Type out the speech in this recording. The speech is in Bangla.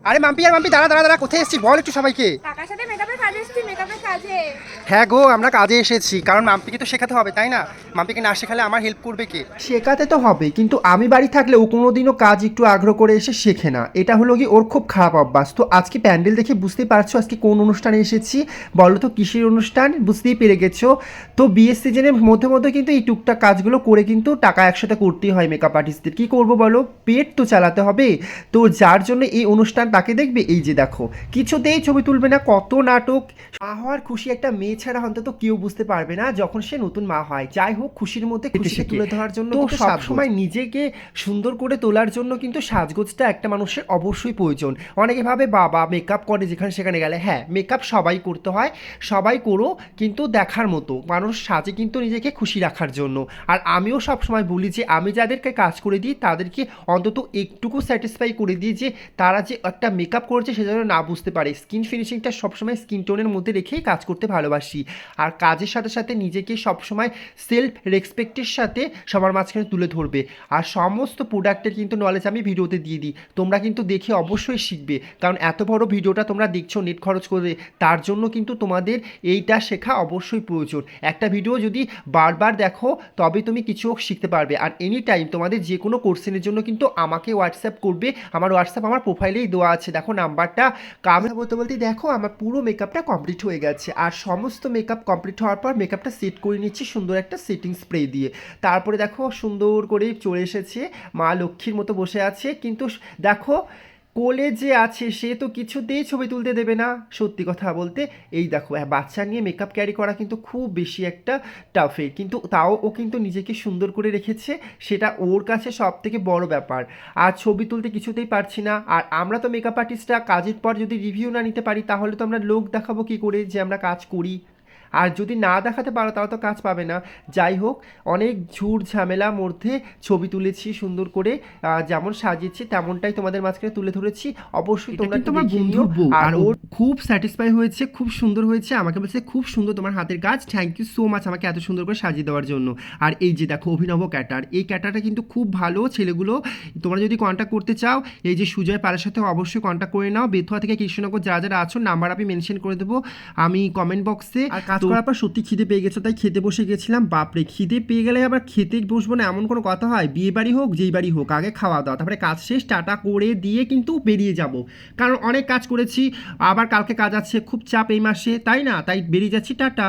আরে মাম্পি আর মাম্পি দাঁড়া দাঁড়া দাঁড়া, কোথায় এসেছি বল একটু সবাইকে। কাকার সাথে মেকআপের কাজে এসেছি, মেকআপের কাজে। হ্যাঁ গো, আমরা কাজে এসেছি, কারণ মাম্পিকে তো শেখাতে হবে তাই না? মাম্পিকে না শেখালে আমার হেল্প করবে কে? শেখাতে তো হবে, কিন্তু আমি বাড়ি থাকলে ও কোনোদিনও কাজ একটু আগ্রহ করে এসে শেখে না। এটা হলো কি ওর খুব খারাপ অভ্যাস। তো আজকে প্যান্ডেল দেখে বুঝতেই পারছো আজকে কোন অনুষ্ঠানে এসেছি। বলো তো কিসের অনুষ্ঠান, বুঝতেই পেরে গেছো। তো বিয়ের সিজনের মধ্যে মধ্যে কিন্তু এই টুকটাক কাজগুলো করে কিন্তু টাকা একসাথে করতেই হয় মেকআপ আর্টিস্টদের। কী করবো বলো, পেট তো চালাতে হবে। তো যার জন্য এই অনুষ্ঠান তাকে দেখবে, এই যে দেখো কিছুতেই ছবি তুলবে না, কত নাটক। মা হওয়ার খুশি একটা মেয়ে ছাড়া অন্তত কেউ বুঝতে পারবে না যখন সে নতুন মা হয়। যাই হোক, খুশির মধ্যে খুশিকে তুলে ধরার জন্য তো সবসময় নিজেকে সুন্দর করে তোলার জন্য কিন্তু সাজগোজটা একটা মানুষের অবশ্যই প্রয়োজন। অনেকে ভাবে বাবা মেকআপ করে যেখানে সেখানে গেলে। হ্যাঁ, মেকআপ সবাই করতে হয়, সবাই করো, কিন্তু দেখার মতো মানুষ সাজে কিন্তু নিজেকে খুশি রাখার জন্য। আর আমিও সবসময় বলি যে আমি যাদেরকে কাজ করে দিই তাদেরকে অন্তত একটুকু স্যাটিসফাই করে দিই যে তারা যে একটা মেকআপ করেছে সে যেন না বুঝতে পারে। স্কিন ফিনিশিংটা সবসময় স্কিন টোনের মধ্যে রেখেই কাজ করতে ভালোবাসি। আর কাজের সাথে সাথে নিজেকে সবসময় সেলফ রেসপেক্টের সাথে সবার মাঝখানে তুলে ধরবে। আর সমস্ত প্রোডাক্টের কিন্তু নলেজ আমি ভিডিওতে দিয়ে দিই, তোমরা কিন্তু দেখে অবশ্যই শিখবে। কারণ এত বড় ভিডিওটা তোমরা দেখছো নেট খরচ করে, তার জন্য কিন্তু তোমাদের এইটা শেখা অবশ্যই প্রয়োজন। একটা ভিডিও যদি বারবার দেখো তবে তুমি কিছু শিখতে পারবে। আর এনি টাইম তোমাদের যে কোনো কোর্সের জন্য কিন্তু আমাকে হোয়াটসঅ্যাপ করবে। আমার হোয়াটসঅ্যাপ আমার প্রোফাইলেই দেওয়া আছে, দেখো নাম্বারটা। কাম বলতে বলতে দেখো আমার পুরো মেকআপটা কমপ্লিট হয়ে গেছে। আর সমস্ত মেকআপ কমপ্লিট হওয়ার পর মেকআপটা সেট করে নিচ্ছি সুন্দর একটা সেটিং স্প্রে দিয়ে। তারপরে দেখো সুন্দর করে চলে এসেছে, মা লক্ষ্মীর মতো বসে আছে। কিন্তু দেখো কোলে যে আছে সে তো কিছুতেই ছবি তুলতে দেবে না। সত্যি কথা বলতে এই দেখো, বাচ্চা নিয়ে মেকআপ ক্যারি করা কিন্তু খুব বেশি একটা টাফে, কিন্তু তাও ও কিন্তু নিজেকে সুন্দর করে রেখেছে, সেটা ওর কাছে সব থেকে বড় ব্যাপার। আর ছবি তুলতে কিছুতেই পারছি না। আর আমরা তো মেকআপ আর্টিস্টরা কাজের পর যদি রিভিউ না নিতে পারি তাহলে তো আমরা লোক দেখাবো কী করে যে আমরা কাজ করি। আর যদি না দেখাতে পারো তাও তো কাজ পাবে না। যাই হোক, অনেক ঝুট ঝামেলার মধ্যে ছবি তুলেছি সুন্দর করে, যেমন সাজিয়েছি তেমনটাই তোমাদের মাঝখানে তুলে ধরেছি। অবশ্যই তোমরা তোমার বন্ধুর বউ, আর ওর খুব স্যাটিসফাই হয়েছে, খুব সুন্দর হয়েছে। আমাকে বলছে খুব সুন্দর তোমার হাতের কাজ, থ্যাংক ইউ সো মাচ আমাকে এত সুন্দর করে সাজিয়ে দেওয়ার জন্য। আর এই যে দেখো অভিনব ক্যাটার, এই ক্যাটারটা কিন্তু খুব ভালো। ছেলেগুলো তোমরা যদি কন্ট্যাক্ট করতে চাও এই যে সুজয় পালের সাথে অবশ্যই কন্ট্যাক্ট করে নাও। বেথুয়া থেকে কৃষ্ণনগর যারা যারা আছো নাম্বার আমি মেনশন করে দেবো আমি কমেন্ট বক্সে। আর কাজ করার পর সত্যি খিদে পেয়ে গেছে, তাই খেতে বসে গেছিলাম। বাপরে, খিদে পেয়ে গেলে আবার খেতে বসবো না এমন কোনো কথা হয়? বিয়ে বাড়ি হোক যেই বাড়ি হোক, আগে খাওয়া দাওয়া, তারপরে কাজ শেষ টাটা করে দিয়ে কিন্তু বেরিয়ে যাব। কারণ অনেক কাজ করেছি, আবার কালকে কাজ আছে, খুব চাপ এই মাসে, তাই না? তাই বেরিয়ে যাচ্ছি, টাটা।